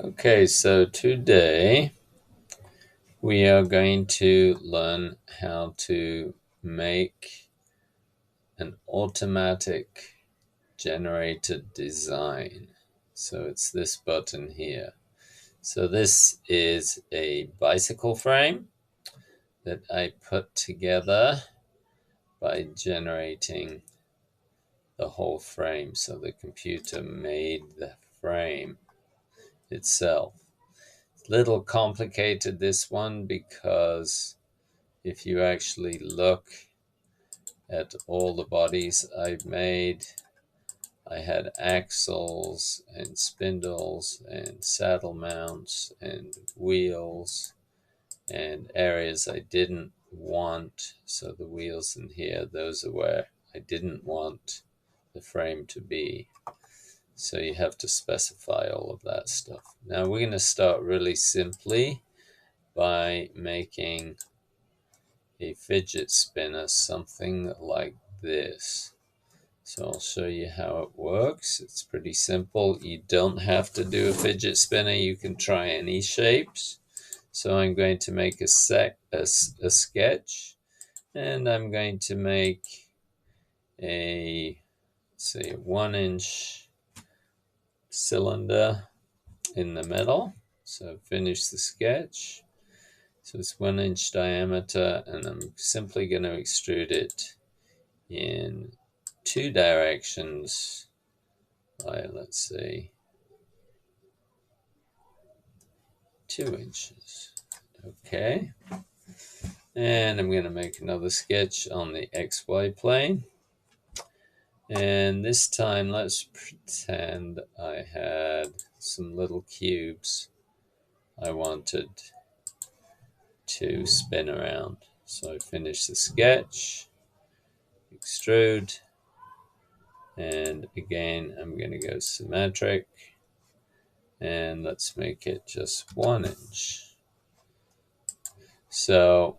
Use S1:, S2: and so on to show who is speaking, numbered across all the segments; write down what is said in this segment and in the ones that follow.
S1: Okay, so today we are going to learn how to make an automatic generated design. So it's this button here. So this is a bicycle frame that I put together by generating the whole frame. So the computer made the frame itself. It's a little complicated, this one, because if you actually look at all the bodies I've made, I had axles and spindles and saddle mounts and wheels and areas I didn't want. So the wheels in here, those are where I didn't want the frame to be. So you have to specify all of that stuff. Now we're going to start really simply by making a fidget spinner, something like this. So I'll show you how it works. It's pretty simple. You don't have to do a fidget spinner. You can try any shapes. So I'm going to make a sketch, and I'm going to make a, say, 1-inch cylinder in the middle. So finish the sketch. So it's 1-inch diameter, and I'm simply going to extrude it in 2 directions by, let's say, 2 inches. Okay. And I'm going to make another sketch on the XY plane. And this time, let's pretend I had some little cubes I wanted to spin around. So I finish the sketch, extrude, and again, I'm going to go symmetric, and let's make it just 1 inch. So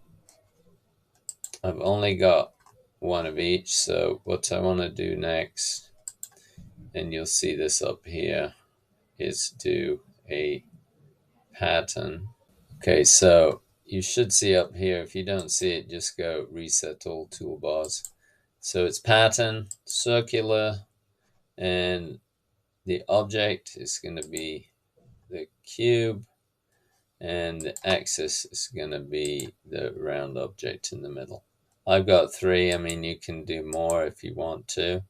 S1: I've only got one of each. So what I want to do next, and you'll see this up here, is do a pattern. Okay, so you should see up here. If you don't see it, just go reset all toolbars. So it's pattern, circular, and the object is going to be the cube, and the axis is going to be the round object in the middle. I've got 3. I mean, you can do more if you want to.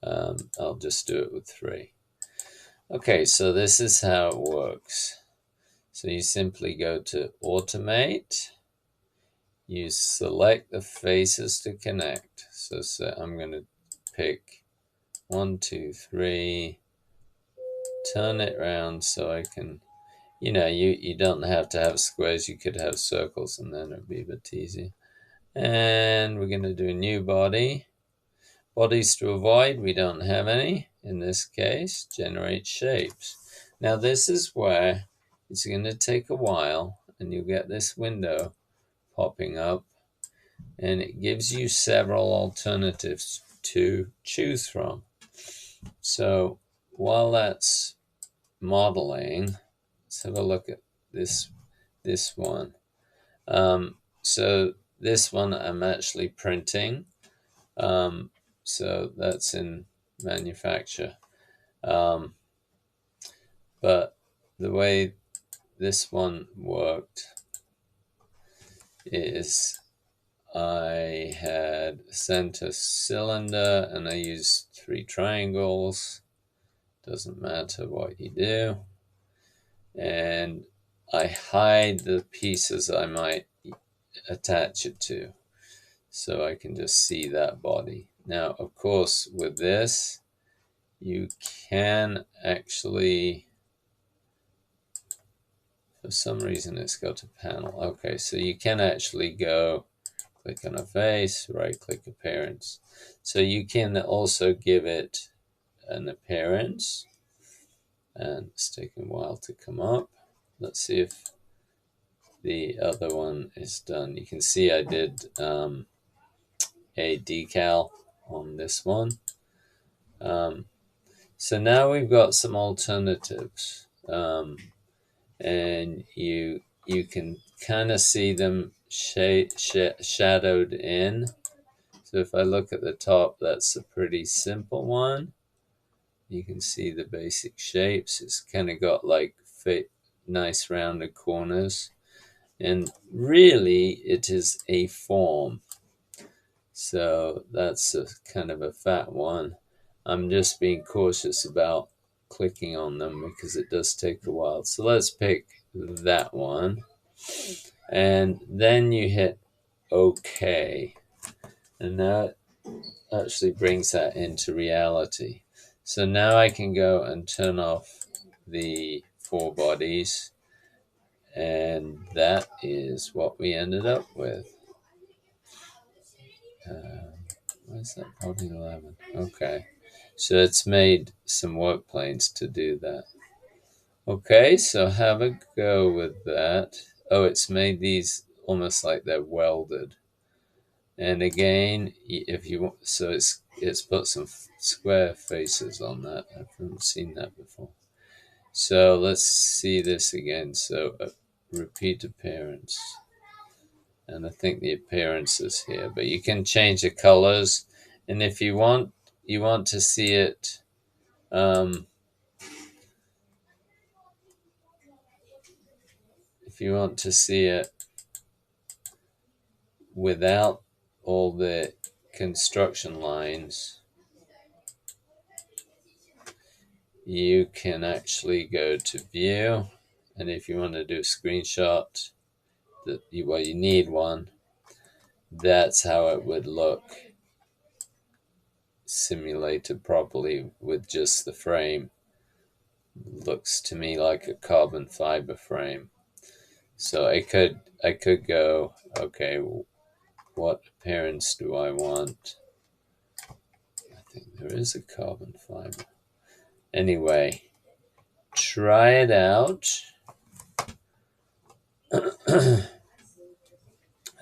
S1: I'll just do it with 3. Okay, so this is how it works. So you simply go to Automate. You select the faces to connect. So I'm going to pick 1, 2, 3, turn it around so I can, you don't have to have squares. You could have circles, and then it'd be a bit easier. And we're going to do a new body. Bodies to avoid, we don't have any. In this case, generate shapes. Now this is where it's going to take a while, and you'll get this window popping up, and it gives you several alternatives to choose from. So while that's modeling, let's have a look at this one. So this one I'm actually printing. So that's in manufacture. But the way this one worked is I had a center cylinder, and I used 3 triangles. Doesn't matter what you do. And I hide the pieces I might attach it to, so I can just see that body. Now, of course, with this, you can actually, for some reason it's got a panel. Okay, so you can actually go click on a face, right click appearance. So you can also give it an appearance, and it's taking a while to come up. Let's see if the other one is done. You can see I did a decal on this one. So now we've got some alternatives. and you can kind of see them shadowed in. So if I look at the top, that's a pretty simple one. You can see the basic shapes. It's kind of got like nice rounded corners. And really, it is a form. So that's a kind of a fat one. I'm just being cautious about clicking on them because it does take a while. So let's pick that one. And then you hit OK. And that actually brings that into reality. So now I can go and turn off the 4 bodies. And that is what we ended up with. Where's that body 11? Okay. So it's made some work planes to do that. Okay, so have a go with that. Oh, it's made these almost like they're welded. And again, if you want, so it's put some square faces on that. I haven't seen that before. So let's see this again. So repeat appearance. And I think the appearance is here, but you can change the colors. And if you want to see it, if you want to see it without all the construction lines, you can actually go to view. And if you want to do a screenshot, well, you need one. That's how it would look simulated properly with just the frame. Looks to me like a carbon fiber frame. So I could go, okay, what appearance do I want? I think there is a carbon fiber. Anyway, try it out.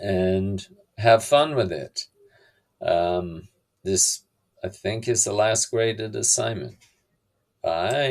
S1: And have fun with it. This, I think, is the last graded assignment. Bye.